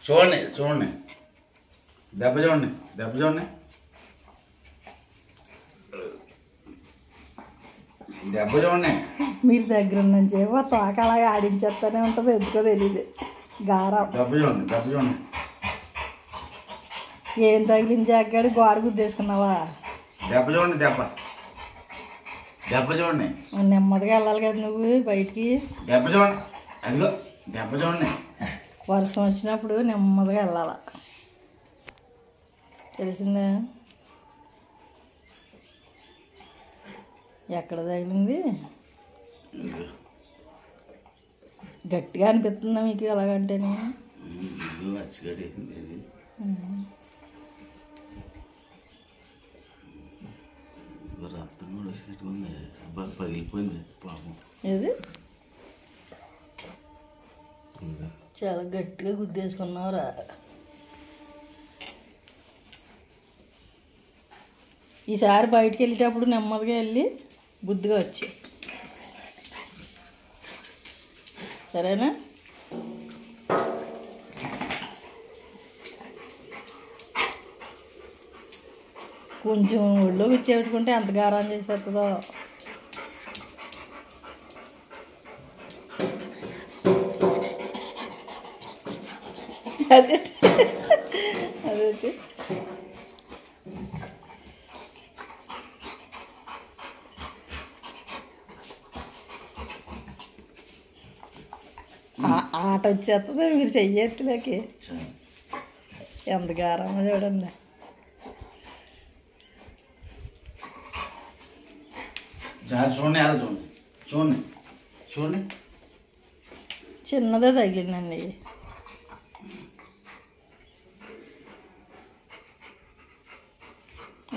చూడండి చూడండి దెబ్బ చూడండి దెబ్బ చూడండి దెబ్బ చూడండి. మీరు దగ్గర నుంచి తోక అలాగే ఆడించేస్తూనే ఉంటుంది, ఎందుకో తెలియదు. గారం దెబ్బ చూడండి దెబ్బ చూడండి. ఏం తగిలించాడు? గోడ గుద్దేసుకున్నావా? దెబ్బ చూడండి దెబ్బ దెబ్బ చూడండి. నెమ్మదిగా వెళ్ళాలి కదా నువ్వు బయటికి. దెబ్బ చూడండి అదిగో దెబ్బ చూడండి. వర్షం వచ్చినప్పుడు నెమ్మదిగా వెళ్ళాల, తెలిసిందా? ఎక్కడ తగిలింది? గట్టిగా అనిపిస్తుందా మీకు ఎలాగంటేనే? పగిలిపోయింది పాపం. ఏది చాలా గట్టిగా గుద్దేసుకున్నావురా. ఈసారి బయటికి వెళ్ళేటప్పుడు నెమ్మదిగా వెళ్ళి బుద్ధిగా వచ్చి, సరేనా? కొంచెం ఒళ్ళో కూర్చోబెట్టుకుంటే ఎంత గారం చేసేస్తుందో. అదే అదే ఆట వచ్చేస్తుంది మీరు చెయ్యట్లేకి. ఎంత గారమో చూడండి. చూడండి అలా చూడండి చూడండి చూడండి. చిన్నదే తగిలిందండి.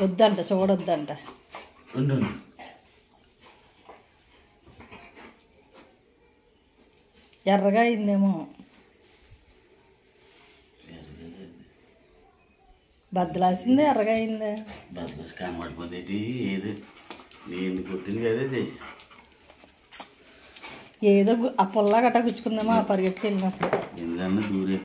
వద్దంట, చూడొద్దంట. ఎర్రగా అయిందేమో, బద్దలాసిందే ఎర్రగా అయిందే. బద్దలాసి కనబడిపోతే ఏది నేను కొట్టింది కదా ఇది. ఏదో ఆ పొల్లా గట్టా గుచ్చుకుందామా పరిగెట్టుకు వెళ్ళినప్పుడు. ఎందుకన్నా దూరే